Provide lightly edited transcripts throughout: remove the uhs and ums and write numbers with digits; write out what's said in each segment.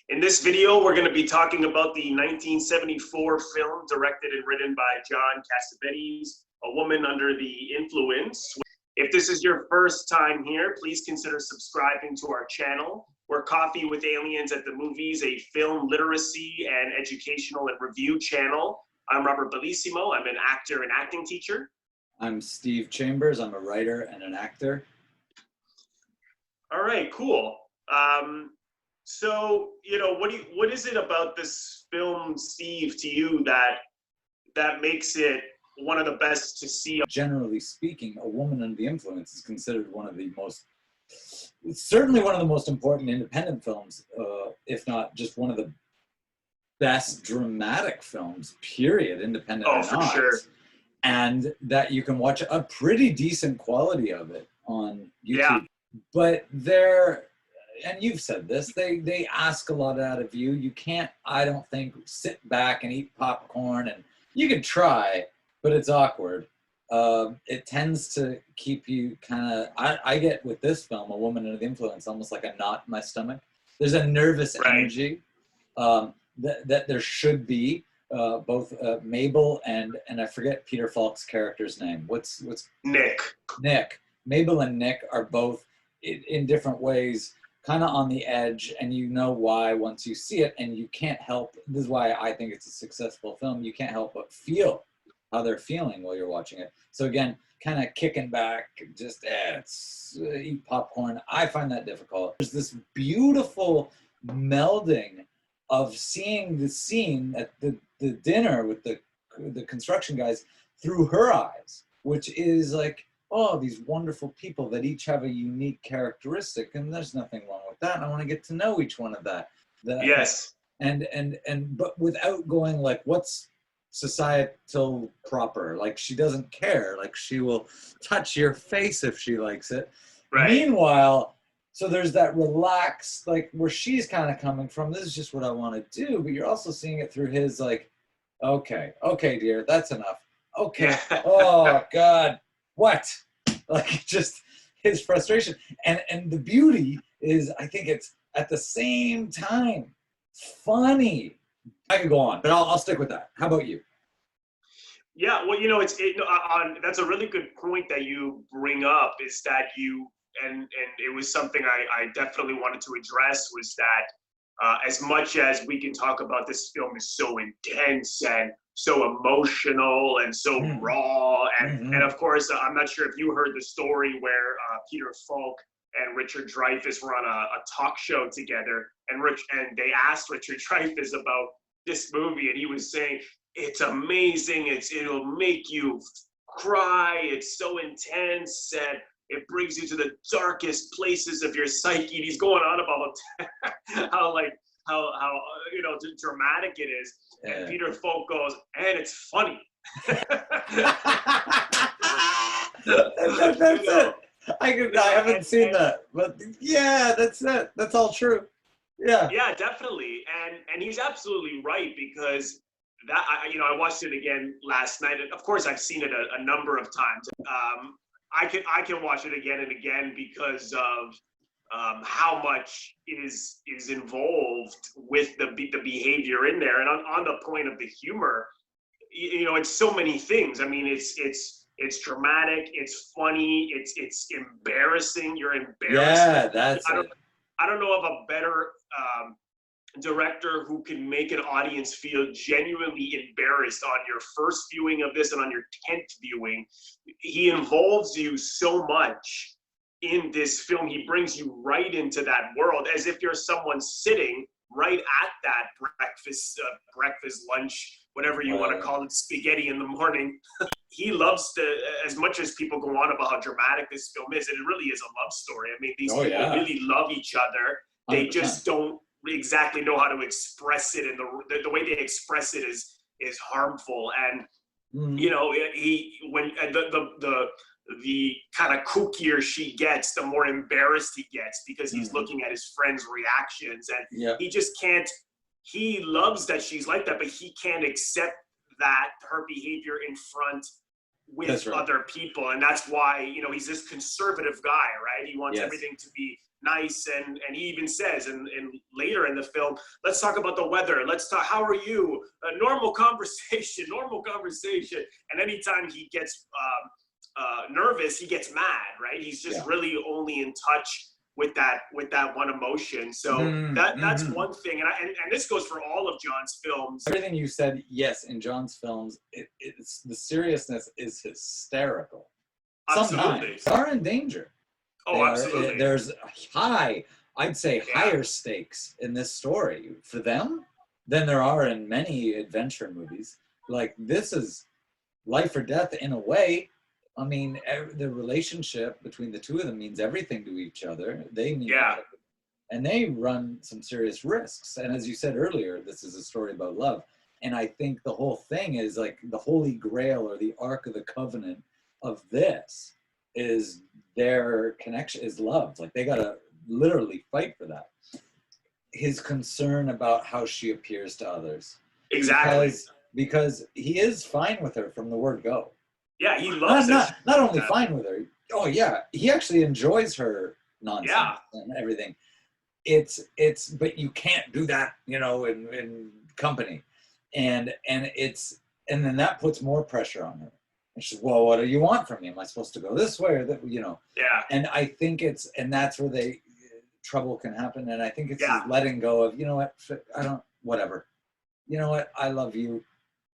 In this video, we're going to be talking about the 1974 film directed and written by John Cassavetes, A Woman Under the Influence. If this is your first time here, please consider subscribing to our channel. We're Coffee with Aliens at the Movies, a film literacy and educational and review channel. I'm Robert Bellissimo. I'm an actor and acting teacher. I'm Steve Chambers. I'm a writer and an actor. All right, cool. So, what is it about this film, Steve, to you that makes it one of the best to see? Generally speaking, A Woman Under the Influence is considered certainly one of the most important independent films, if not just one of the best dramatic films, period, independent or for not. Sure. And that you can watch a pretty decent quality of it on YouTube. Yeah. But and you've said this, they ask a lot out of you. You can't, I don't think, sit back and eat popcorn, and you can try, but it's awkward. It tends to keep you kind of, I get with this film, A Woman Under the Influence, almost like a knot in my stomach. There's a nervous energy that there should be. Both Mabel and I forget Peter Falk's character's name. What's Nick. Nick. Mabel and Nick are both in different ways kind of on the edge, and you know why once you see it, and you can't help, this is why I think it's a successful film, you can't help but feel how they're feeling while you're watching it. So again, kind of kicking back, just eat popcorn, I find that difficult. There's this beautiful melding of seeing the scene at the dinner with the construction guys through her eyes, which is like, oh, these wonderful people that each have a unique characteristic, and there's nothing wrong with that. And I want to get to know each one of that. Yes. But without going like, what's societal proper? Like, she doesn't care. Like, she will touch your face if she likes it. Right. Meanwhile, so there's that relaxed, like, where she's kind of coming from, this is just what I want to do, but you're also seeing it through his, like, okay, dear, that's enough. Okay, oh, God, what? Like, just his frustration. And the beauty is, I think it's, at the same time, funny. I could go on, but I'll stick with that. How about you? Yeah, well, that's a really good point that you bring up, is that and it was something I definitely wanted to address, was that as much as we can talk about this film is so intense and so emotional and so raw, and of course, I'm not sure if you heard the story where Peter Falk and Richard Dreyfuss were on a talk show together, and they asked Richard Dreyfuss about this movie, and he was saying, it's amazing, it'll make you cry, it's so intense, and it brings you to the darkest places of your psyche. And he's going on about how dramatic it is. Yeah. And Peter Falk goes, and it's funny. That's it. I haven't seen that, but yeah, that's it. That's all true. Yeah. Yeah, definitely. And he's absolutely right, because that I watched it again last night, and of course I've seen it a number of times. I can watch it again and again because of how much is involved with the behavior in there. And on the point of the humor, it's so many things. I mean, it's dramatic, it's funny, it's embarrassing. You're embarrassed. Yeah, that's it. I don't know of a better director who can make an audience feel genuinely embarrassed on your first viewing of this and on your 10th viewing. He involves you so much in this film. He brings you right into that world, as if you're someone sitting right at that breakfast, lunch, whatever you want to call it, spaghetti in the morning. He loves as much as people go on about how dramatic this film is, it really is a love story. I mean, these people really love each other. They 100%. Just don't exactly know how to express it, and the way they express it is harmful. And when the kind of kookier she gets, the more embarrassed he gets, because he's looking at his friends' reactions, and he just can't. He loves that she's like that, but he can't accept that her behavior in front with other people, and that's why he's this conservative guy, right? He wants everything to be nice, and he even says, and later in the film, let's talk about the weather. Let's talk. How are you? Normal conversation, normal conversation. And anytime he gets nervous, he gets mad, right? He's just really only in touch with that one emotion. So that's one thing, and this goes for all of John's films. Everything you said, yes, in John's films, it's the seriousness is hysterical. Absolutely. Sometimes they are in danger. Absolutely. There's I'd say higher stakes in this story for them than there are in many adventure movies. Like, this is life or death in a way. I mean, the relationship between the two of them means everything to each other. They need each other, and they run some serious risks. And as you said earlier, this is a story about love. And I think the whole thing is like the Holy Grail or the Ark of the Covenant of this is their connection is love. Like, they gotta literally fight for that. His concern about how she appears to others. Exactly. Because he is fine with her from the word go. Yeah, he loves her. Not only fine with her. Oh yeah, he actually enjoys her nonsense and everything. But you can't do that, in company, and then that puts more pressure on her. And she's, well, what do you want from me? Am I supposed to go this way or that? Yeah. And I think that's where trouble can happen. And I think it's letting go of, whatever. You know what? I love you.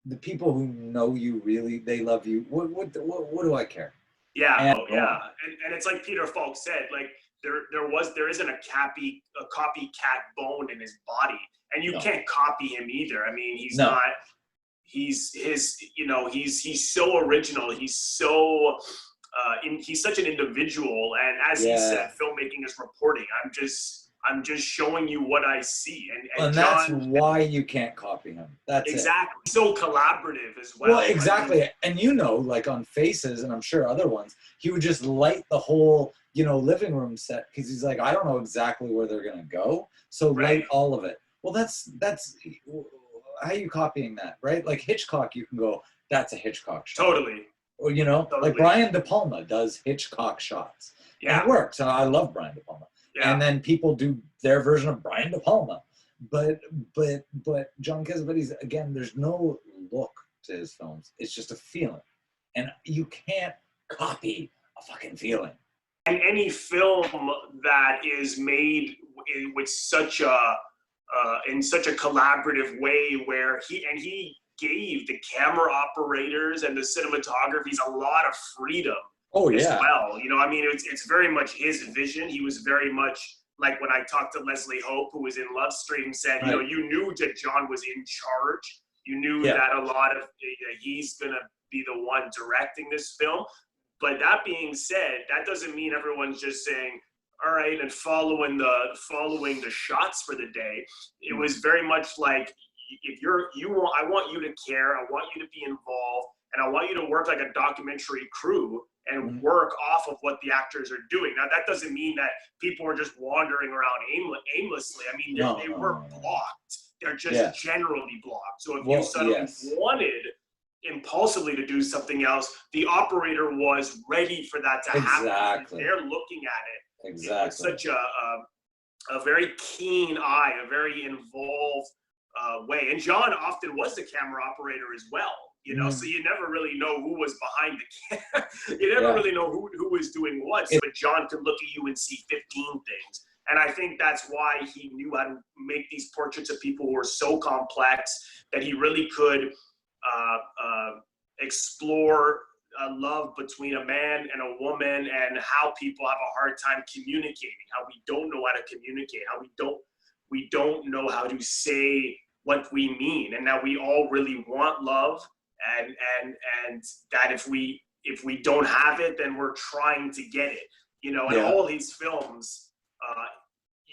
The people who know you really, they love you. What do I care? Yeah, and it's like Peter Falk said, like there isn't a copycat bone in his body, and you can't copy him either. I mean, he's not. He's so original. He's so he's such an individual, and as he said, filmmaking is reporting. I'm just showing you what I see, and John, that's why you can't copy him. That's exactly it. So collaborative as well. Well, exactly, and like on Faces, and I'm sure other ones, he would just light the whole living room set because he's like, I don't know exactly where they're gonna go, so light all of it. Well, that's how are you copying that, right? Like Hitchcock, you can go, that's a Hitchcock shot. Totally. Or like Brian De Palma does Hitchcock shots. And it works. I love Brian De Palma. Yeah. And then people do their version of Brian De Palma. But John Cassavetes, again, there's no look to his films. It's just a feeling. And you can't copy a fucking feeling. And any film that is made with such a in such a collaborative way, where he gave the camera operators and the cinematographers a lot of freedom. As well. I mean, it's very much his vision. He was very much like when I talked to Leslie Hope, who was in Love Stream, said, you knew that John was in charge. You knew that a lot of he's going to be the one directing this film. But that being said, that doesn't mean everyone's just saying, all right, and following the shots for the day. It was very much like, if I want you to care, I want you to be involved, and I want you to work like a documentary crew and work off of what the actors are doing. Now, that doesn't mean that people are just wandering around aimlessly. I mean, they were blocked. They're just generally blocked. So if you suddenly wanted impulsively to do something else, the operator was ready for that to happen. They're looking at it with such a very keen eye, a very involved way. And John often was the camera operator as well. So you never really know who was behind the camera. You never really know who was doing what. But John could look at you and see 15 things. And I think that's why he knew how to make these portraits of people who were so complex that he really could explore a love between a man and a woman, and how people have a hard time communicating, how we don't know how to communicate, how we don't know how to say what we mean, and that we all really want love. And that if we don't have it, then we're trying to get it, and all these films,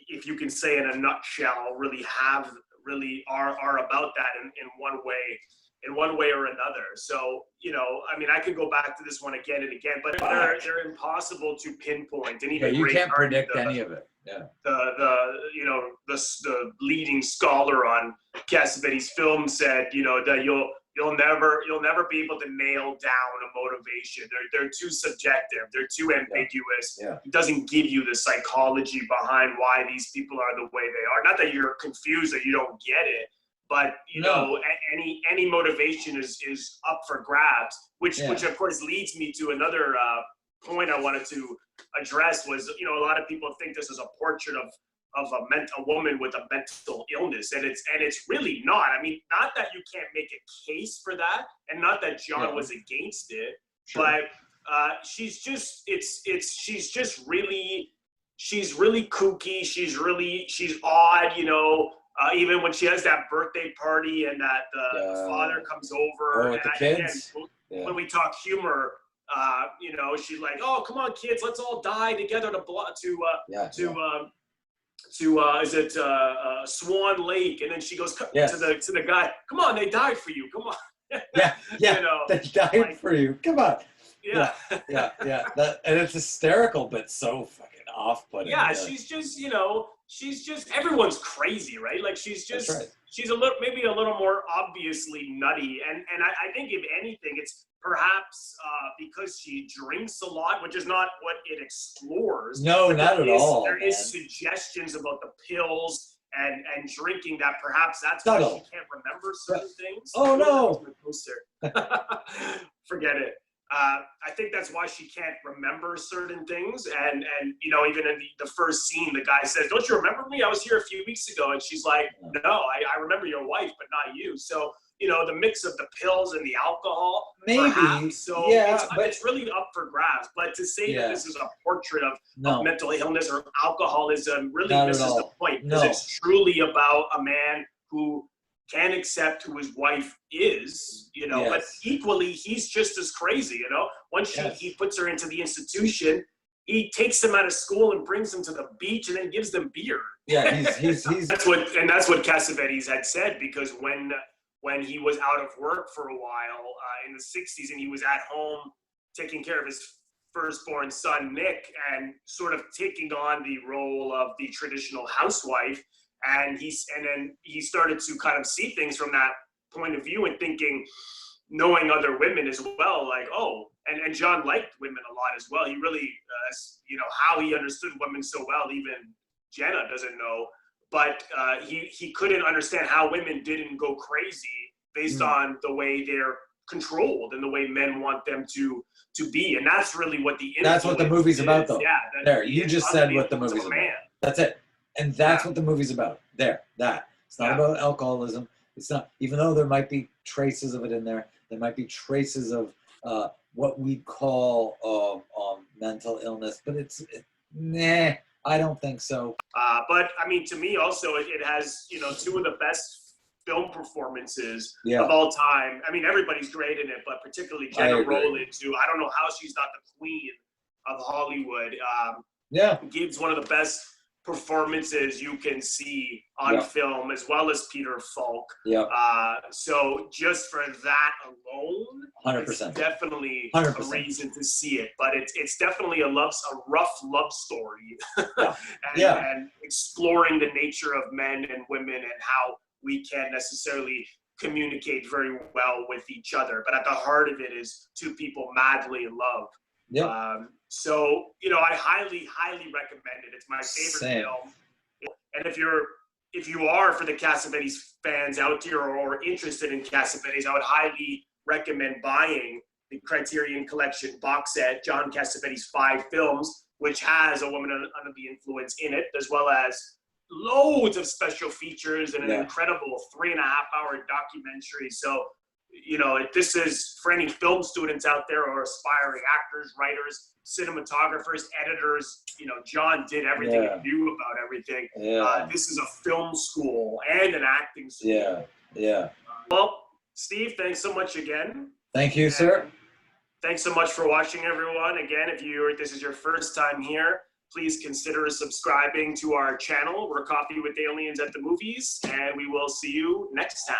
if you can say in a nutshell, really are about that in one way or another. So, I mean, I could go back to this one again and again, but they're impossible to pinpoint. And even you can't predict any of it. Yeah. The leading scholar on Cassavetes' film said, that you'll never be able to nail down a motivation. They're too subjective. They're too ambiguous. Yeah. It doesn't give you the psychology behind why these people are the way they are. Not that you're confused or you don't get it, but you know, any motivation is up for grabs. Which of course leads me to another point I wanted to address was, you know, a lot of people think this is a portrait of a woman with a mental illness, and it's really not. I mean, not that you can't make a case for that, and not that John was against it, but she's just really kooky. She's odd, you know. Even when she has that birthday party and that the father comes over, with the kids. When we talk humor, you know, she's like, "Oh, come on, kids, let's all die together to Swan Lake," and then she goes to the guy, "Come on, they died for you. Come on." You know, they died for you. Come on. Yeah. That, and it's hysterical, but so fucking off-putting. Yeah, she's just, you know, everyone's crazy, right? Like she's a little, maybe a little more obviously nutty, and I think if anything, it's perhaps because she drinks a lot, which is not what it explores. No, not at all. There is suggestions about the pills and drinking that perhaps that's why she can't remember certain things. Oh no! Forget it. I think that's why she can't remember certain things, and you know, even in the first scene, the guy says, "Don't you remember me? I was here a few weeks ago," and she's like, "No, I remember your wife, but not you." So, you know, the mix of the pills and the alcohol, maybe. Perhaps. So but it's really up for grabs. But to say that this is a portrait of mental illness or alcoholism really misses the point, because it's truly about a man who can accept who his wife is, you know, but equally he's just as crazy, you know. Once he puts her into the institution, he takes them out of school and brings them to the beach and then gives them beer. Yeah, he's that's what Cassavetes had said, because when he was out of work for a while in the 60s, and he was at home taking care of his firstborn son Nick, and sort of taking on the role of the traditional housewife. And then he started to kind of see things from that point of view, and thinking, knowing other women as well, like, oh, and John liked women a lot as well. He really, you know, how he understood women so well, even Gena doesn't know. But he couldn't understand how women didn't go crazy based on the way they're controlled and the way men want them to be. And that's really what that's what the movie's about, though. Yeah. You just said what the movie's about. That's it. And that's what the movie's about. It's not about alcoholism. It's not, even though there might be traces of it in there. There might be traces of what we call mental illness, but I don't think so. But I mean, to me also, it has, you know, two of the best film performances of all time. I mean, everybody's great in it, but particularly Gena Rowlands, who I don't know how she's not the queen of Hollywood. Gives one of the best performances you can see on film, as well as Peter Falk. So just for that alone, 100%. It's definitely 100%. a reason to see it. But it's definitely a rough love story, and exploring the nature of men and women and how we can't necessarily communicate very well with each other. But at the heart of it is two people madly in love. So, you know, I highly recommend it. It's my favorite film. And if you are, for the Cassavetes fans out there, or interested in Cassavetes, I would highly recommend buying the Criterion Collection box set, John Cassavetes' 5 films, which has A Woman Under the Influence in it, as well as loads of special features and an incredible 3.5-hour documentary. So, you know, this is for any film students out there, or aspiring actors, writers, cinematographers, editors. You know, John did everything and knew about everything. This is a film school and an acting school. Well, Steve, thanks so much again. Thank you, sir. Thanks so much for watching, everyone. Again, if this is your first time here, please consider subscribing to our channel. We're Coffee with Aliens at the Movies, and we will see you next time.